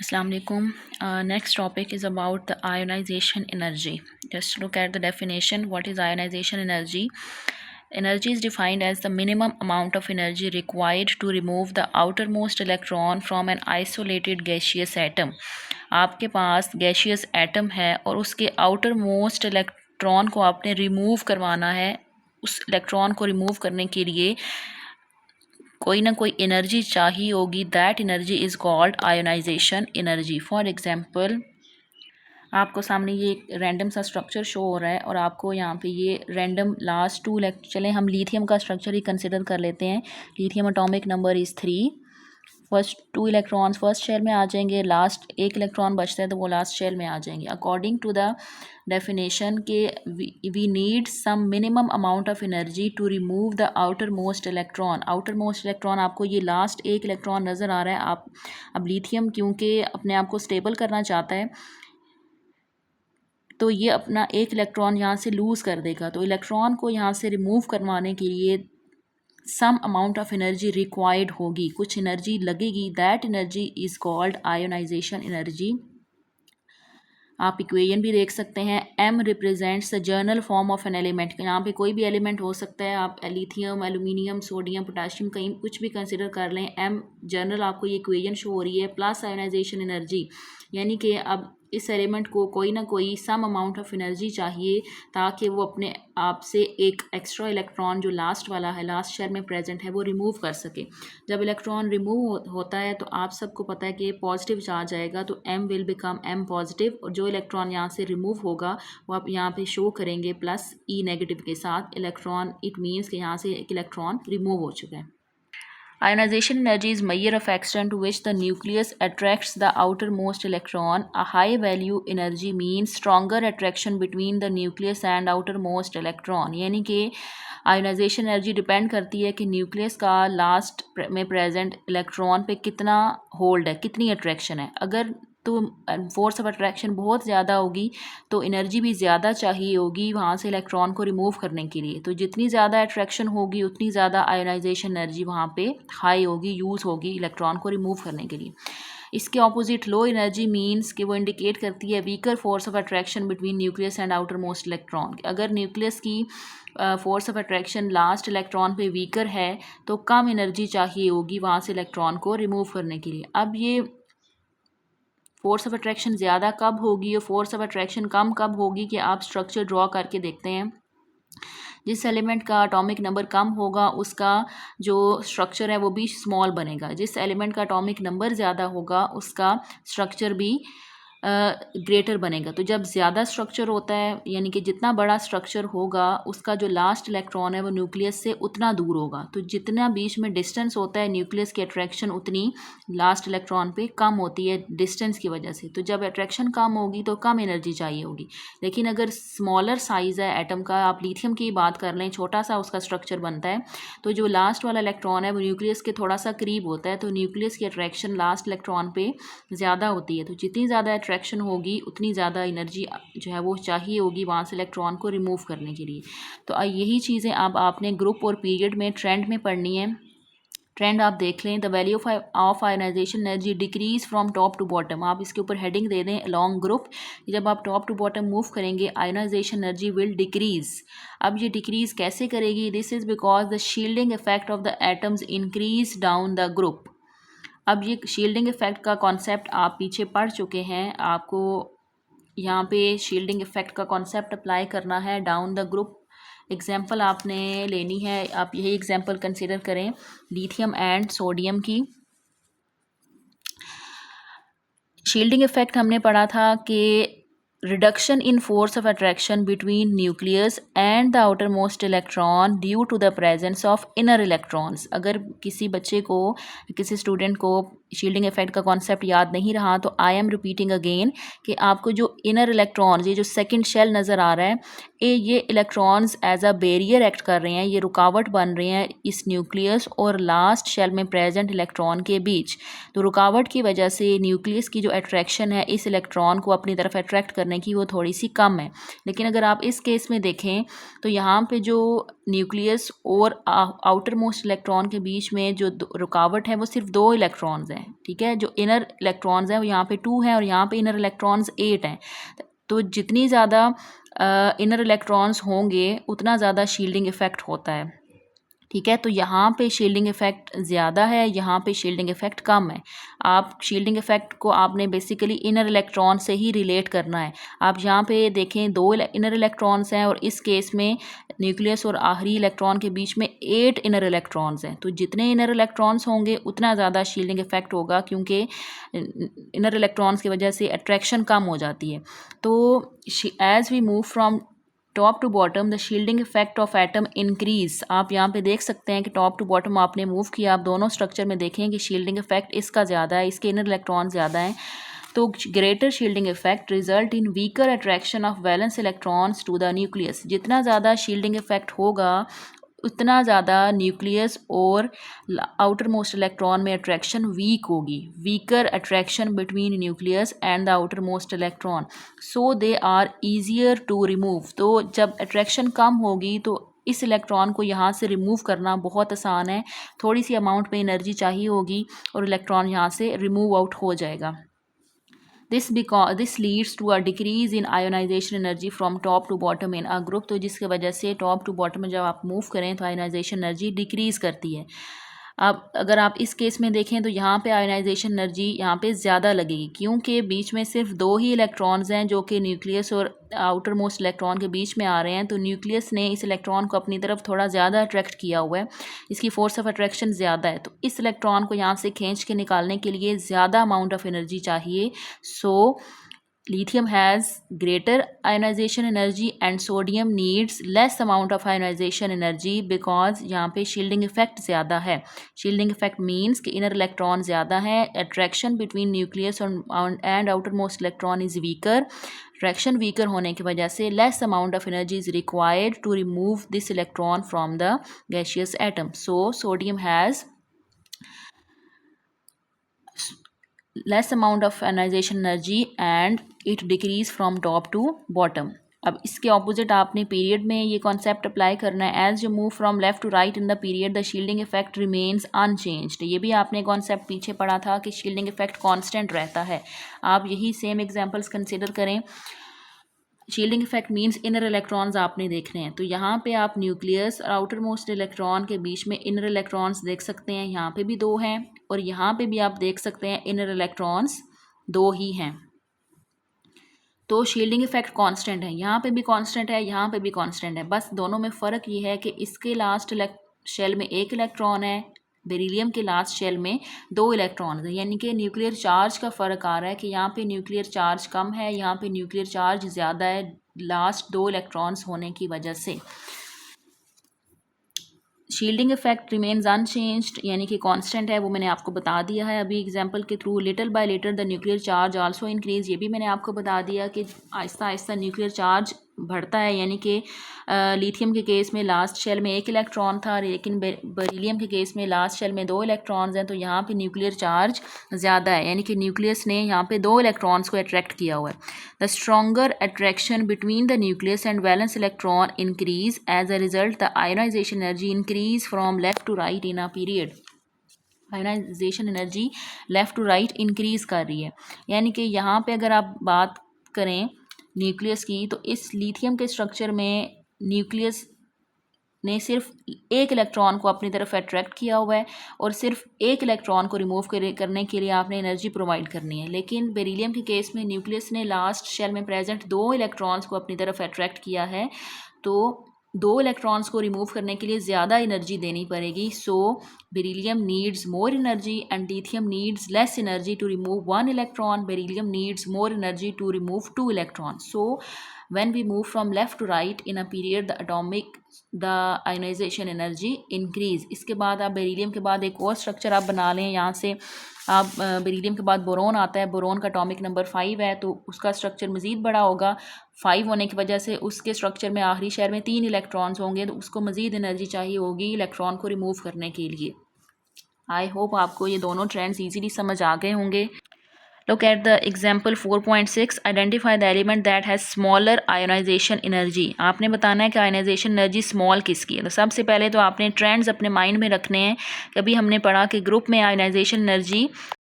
Assalamu alaikum. Next topic is about the ionization energy. Just look at the definition. What is ionization energy? Energy is defined as the minimum amount of energy required to remove the outermost electron from an isolated gaseous atom. आपके पास gaseous atom है और उसके outermost electron को आपने remove करवाना है. उस electron को remove करने के लिए कोई ना कोई एनर्जी चाहिए होगी. That energy is called ionization energy. For example, आपको सामने ये एक रैंडम सा स्ट्रक्चर शो हो रहा है और आपको यहाँ पे ये रैंडम लास्ट टू चलें हम लिथियम का स्ट्रक्चर ही कंसिडर कर लेते हैं. Lithium atomic number is 3. First 2 electrons first shell में आ जाएंगे, लास्ट 1 इलेक्ट्रॉन बचता है तो वो लास्ट शेल में आ जाएंगे. अकॉर्डिंग टू द डेफिनेशन के we need some minimum amount of energy to remove the outermost electron. Outermost electron आपको ये लास्ट 1 इलेक्ट्रॉन नज़र आ रहा है. आप अब लिथियम क्योंकि अपने आप को स्टेबल करना चाहता है तो ये अपना 1 इलेक्ट्रॉन यहाँ से लूज़ कर देगा. तो इलेक्ट्रॉन को यहाँ से रिमूव करवाने के लिए some amount of energy required होगी, कुछ एनर्जी लगेगी. That energy is called ionization energy. आप इक्वेशन भी देख सकते हैं. m represents the general form of an element. यहाँ पे कोई भी एलिमेंट हो सकता है, आप लिथियम, एल्यूमिनियम, सोडियम, पोटाशियम कहीं कुछ भी कंसिडर कर लें. m जर्नल आपको ये इक्वेशन शो हो रही है. प्लस आयोनाइजेशन एनर्जी, यानी कि अब इस एलिमेंट को कोई ना कोई सम अमाउंट ऑफ एनर्जी चाहिए ताकि वो अपने आप से एक एक्स्ट्रा इलेक्ट्रॉन जो लास्ट वाला है, लास्ट शेल में प्रेजेंट है, वो रिमूव कर सके. जब इलेक्ट्रॉन रिमूव होता है तो आप सबको पता है कि पॉजिटिव चार्ज आएगा तो m will become m positive और जो इलेक्ट्रॉन यहाँ से रिमूव होगा वो आप यहाँ पे शो करेंगे प्लस e नेगेटिव के साथ इलेक्ट्रॉन. इट मीन्स कि यहाँ से एक इलेक्ट्रॉन रिमूव हो चुका है. Ionization energy is measure of extent to which the nucleus attracts the outermost electron. A high value energy means stronger attraction between the nucleus and outermost electron. यानी कि ionisation energy depend करती है कि nucleus का last में present electron पे कितना hold है, कितनी अट्रैक्शन है. अगर तो फोर्स ऑफ अट्रैक्शन बहुत ज़्यादा होगी तो एनर्जी भी ज़्यादा चाहिए होगी वहाँ से इलेक्ट्रॉन को रिमूव करने के लिए. तो जितनी ज़्यादा अट्रैक्शन होगी उतनी ज़्यादा आयोनाइजेशन एनर्जी वहाँ पे हाई होगी, यूज़ होगी इलेक्ट्रॉन को रिमूव करने के लिए. इसके ऑपोजिट लो एनर्जी मीन्स कि वो इंडिकेट करती है weaker force of attraction between nucleus and outer most electron. अगर न्यूक्लियस की force of attraction last electron पे वीकर है तो कम एनर्जी चाहिए होगी वहाँ से इलेक्ट्रॉन को रिमूव करने के लिए. अब ये फोर्स ऑफ अट्रैक्शन ज़्यादा कब होगी और फोर्स ऑफ अट्रैक्शन कम कब होगी कि आप स्ट्रक्चर ड्रॉ करके देखते हैं. जिस एलिमेंट का एटॉमिक नंबर कम होगा उसका जो स्ट्रक्चर है वो भी स्मॉल बनेगा. जिस एलिमेंट का एटॉमिक नंबर ज़्यादा होगा उसका स्ट्रक्चर भी ग्रेटर बनेगा. तो जब ज़्यादा स्ट्रक्चर होता है यानी कि जितना बड़ा स्ट्रक्चर होगा उसका जो लास्ट इलेक्ट्रॉन है वो न्यूक्लियस से उतना दूर होगा. तो जितना बीच में डिस्टेंस होता है न्यूक्लियस की अट्रैक्शन उतनी लास्ट इलेक्ट्रॉन पे कम होती है डिस्टेंस की वजह से. तो जब अट्रैक्शन कम होगी तो कम एनर्जी चाहिए होगी. लेकिन अगर स्मॉलर साइज़ है एटम का, आप लिथियम की बात कर लें, छोटा सा उसका स्ट्रक्चर बनता है तो जो लास्ट वाला इलेक्ट्रॉन है वो न्यूक्लियस के थोड़ा सा करीब होता है तो न्यूक्लियस की अट्रैक्शन लास्ट इलेक्ट्रॉन पे ज़्यादा होती है. तो जितनी ज़्यादा अट्रैक्शन होगी उतनी ज़्यादा एनर्जी जो है वो चाहिए होगी वहाँ से इलेक्ट्रॉन को रिमूव करने के लिए. तो यही चीज़ें अब आपने ग्रुप और पीरियड में ट्रेंड में पढ़नी है. ट्रेंड आप देख लें. The value of ionization energy decrease from top to bottom. आप इसके ऊपर हेडिंग दे दें अलॉन्ग ग्रुप. जब आप टॉप टू बॉटम मूव करेंगे आयोनाइजेशन एनर्जी विल डिक्रीज. अब ये डिक्रीज कैसे करेगी? This is because the shielding effect of the atoms increase down the group. अब ये शील्डिंग इफेक्ट का कॉन्सेप्ट आप पीछे पढ़ चुके हैं. आपको यहाँ पे शील्डिंग इफेक्ट का कॉन्सेप्ट अप्लाई करना है डाउन द ग्रुप. एग्जाम्पल आपने लेनी है. आप यही एग्जाम्पल कंसिडर करें लिथियम एंड सोडियम की. शील्डिंग इफेक्ट हमने पढ़ा था कि reduction in force of attraction between nucleus and the outermost electron due to the presence of inner electrons. अगर किसी बच्चे को, किसी स्टूडेंट को शील्डिंग इफेक्ट का कॉन्सेप्ट याद नहीं रहा तो आई एम रिपीटिंग अगेन कि आपको जो इनर इलेक्ट्रॉन्स, ये जो सेकंड शेल नज़र आ रहा है, ये electrons as a barrier act कर रहे हैं, ये रुकावट बन रहे हैं इस न्यूक्लियस और लास्ट शेल में प्रेजेंट इलेक्ट्रॉन के बीच. तो रुकावट की वजह से न्यूक्लियस की जो अट्रैक्शन है इस इलेक्ट्रॉन को अपनी तरफ अट्रैक्ट करने की वो थोड़ी सी कम है. लेकिन अगर आप इस केस में देखें तो यहाँ पे जो न्यूक्लियस और आउटर मोस्ट इलेक्ट्रॉन के बीच में जो रुकावट है वो सिर्फ 2 इलेक्ट्रॉन्स हैं, ठीक है। जो इनर इलेक्ट्रॉन्स हैं वो यहाँ पे 2 हैं और यहाँ पे इनर इलेक्ट्रॉन्स 8 हैं। तो जितनी ज़्यादा इनर इलेक्ट्रॉन्स होंगे उतना ज़्यादा शील्डिंग इफ़ेक्ट होता है, ठीक है। तो यहाँ पे शील्डिंग इफ़ेक्ट ज़्यादा है, यहाँ पे शील्डिंग इफ़ेक्ट कम है। आप शील्डिंग इफ़ेक्ट को आपने बेसिकली इनर इलेक्ट्रॉन से ही रिलेट करना है। आप यहाँ पे देखें 2 इनर इलेक्ट्रॉन्स हैं और इस केस में न्यूक्लियस और आखिरी इलेक्ट्रॉन के बीच में 8 इनर इलेक्ट्रॉन्स हैं। तो जितने इनर इलेक्ट्रॉन्स होंगे उतना ज़्यादा शील्डिंग इफ़ेक्ट होगा, क्योंकि इनर इलेक्ट्रॉन्स की वजह से अट्रैक्शन कम हो जाती है। तो as we move from top to bottom the shielding effect of atom increase. आप यहाँ पे देख सकते हैं कि टॉप टू बॉटम आपने मूव किया, आप दोनों स्ट्रक्चर में देखें कि शील्डिंग इफेक्ट इसका ज़्यादा है, इसके इनर इलेक्ट्रॉन ज़्यादा हैं। तो greater shielding effect result in weaker attraction of valence electrons to the nucleus. जितना ज़्यादा शील्डिंग इफेक्ट होगा उतना ज़्यादा न्यूक्लियस और आउटर मोस्ट इलेक्ट्रॉन में अट्रैक्शन वीक होगी। Weaker attraction between nucleus and the outermost electron, so they are easier to remove. तो जब अट्रैक्शन कम होगी तो इस इलेक्ट्रॉन को यहाँ से रिमूव करना बहुत आसान है। थोड़ी सी अमाउंट में एनर्जी चाहिए होगी और इलेक्ट्रॉन यहाँ से रिमूव आउट हो जाएगा। This leads to a decrease in ionization energy from top to bottom in a group। तो जिसके वजह से टॉप टू बॉटम में जब आप मूव करें तो आयोनाइजेशन एनर्जी डिक्रीज करती है। अब अगर आप इस केस में देखें तो यहाँ पे आयोनाइजेशन एनर्जी यहाँ पे ज़्यादा लगेगी, क्योंकि बीच में सिर्फ 2 ही इलेक्ट्रॉन्स हैं जो कि न्यूक्लियस और आउटर मोस्ट इलेक्ट्रॉन के बीच में आ रहे हैं। तो न्यूक्लियस ने इस इलेक्ट्रॉन को अपनी तरफ थोड़ा ज़्यादा अट्रैक्ट किया हुआ है, इसकी फोर्स ऑफ अट्रैक्शन ज़्यादा है। तो इस इलेक्ट्रॉन को यहाँ से खींच के निकालने के लिए ज़्यादा अमाउंट ऑफ एनर्जी चाहिए। सो lithium has greater ionization energy and sodium needs less amount of ionization energy because यहाँ पे shielding effect ज़्यादा है। shielding effect means कि inner electron ज़्यादा है, attraction between nucleus and outermost electron is weaker। attraction weaker होने की वजह से less amount of energy is required to remove this electron from the gaseous atom। so sodium has less amount of ionization energy and it decrease from top to bottom। अब इसके opposite आपने period में ये concept apply करना है। As you move from left to right in the period the shielding effect remains unchanged. ये भी आपने कॉन्सेप्ट पीछे पढ़ा था कि शील्डिंग इफेक्ट कांस्टेंट रहता है। आप यही सेम एग्जांपल्स कंसिडर करें। Shielding effect means inner electrons आपने देखने हैं। तो यहाँ पे आप न्यूक्लियस और आउटर मोस्ट इलेक्ट्रॉन के बीच में इनर इलेक्ट्रॉन्स देख सकते हैं। यहाँ पे भी 2 हैं और यहाँ पे भी आप देख सकते हैं इनर इलेक्ट्रॉन्स 2 ही हैं। तो शील्डिंग इफेक्ट कांस्टेंट है, यहाँ पे भी कांस्टेंट है, यहाँ पे भी कांस्टेंट है। बस दोनों में फ़र्क ये है कि इसके लास्ट शेल में 1 इलेक्ट्रॉन है, बेरिलियम के लास्ट शेल में 2 इलेक्ट्रॉन है। यानी कि न्यूक्लियर चार्ज का फ़र्क आ रहा है कि यहाँ पे न्यूक्लियर चार्ज कम है, यहाँ पे न्यूक्लियर चार्ज ज़्यादा है लास्ट 2 इलेक्ट्रॉन्स होने की वजह से। शील्डिंग इफेक्ट रिमेन्स अनचेंज्ड, यानी कि कांस्टेंट है, वो मैंने आपको बता दिया है अभी एग्जांपल के through. Little bye little the nuclear charge also increase, ये भी मैंने आपको बता दिया कि आहिस्ता आहिस्ता न्यूक्लियर चार्ज बढ़ता है। यानी कि लिथियम के केस में लास्ट शेल में 1 इलेक्ट्रॉन था, लेकिन बेरिलियम के केस में लास्ट शेल में 2 इलेक्ट्रॉन्स हैं। तो यहाँ पे न्यूक्लियर चार्ज ज़्यादा है, यानी कि न्यूक्लियस ने यहाँ पे 2 इलेक्ट्रॉन्स को अट्रैक्ट किया हुआ है। The stronger attraction between the nucleus and valence electron increase as a result the ionization energy increase from left to right in a period. Ionization energy left to right increase कर रही है। यानी कि यहाँ पे अगर आप बात करें न्यूक्लियस की, तो इस लिथियम के स्ट्रक्चर में न्यूक्लियस ने सिर्फ 1 इलेक्ट्रॉन को अपनी तरफ अट्रैक्ट किया हुआ है और सिर्फ 1 इलेक्ट्रॉन को रिमूव करने के लिए आपने एनर्जी प्रोवाइड करनी है। लेकिन बेरिलियम के केस में न्यूक्लियस ने लास्ट शेल में प्रेजेंट 2 इलेक्ट्रॉन्स को अपनी तरफ अट्रैक्ट किया है, तो 2 इलेक्ट्रॉन्स को रिमूव करने के लिए ज़्यादा एनर्जी देनी पड़ेगी। So beryllium needs more energy and lithium needs less energy to remove 1 electron. Beryllium needs more energy to remove 2 electron. So when we move from left to right in a period the ionization energy increase। इसके बाद आप beryllium के बाद एक और structure आप बना लें। यहाँ से आप बेरिलियम के बाद बोरोन आता है, बोरोन का एटॉमिक नंबर 5 है, तो उसका स्ट्रक्चर मज़ीद बड़ा होगा। 5 होने की वजह से उसके स्ट्रक्चर में आखिरी शेल में 3 इलेक्ट्रॉन्स होंगे, तो उसको मज़ीद एनर्जी चाहिए होगी इलेक्ट्रॉन को रिमूव करने के लिए। आई होप आपको ये दोनों ट्रेंड्स ईजीली समझ आ गए होंगे। Look at the example 4.6. Identify the element that has smaller ionization energy. आपने बताना है कि ionization energy small किसकी है। तो सबसे पहले तो आपने ट्रेंड्स अपने माइंड में रखने हैं। कभी हमने पढ़ा कि ग्रुप में ionization energy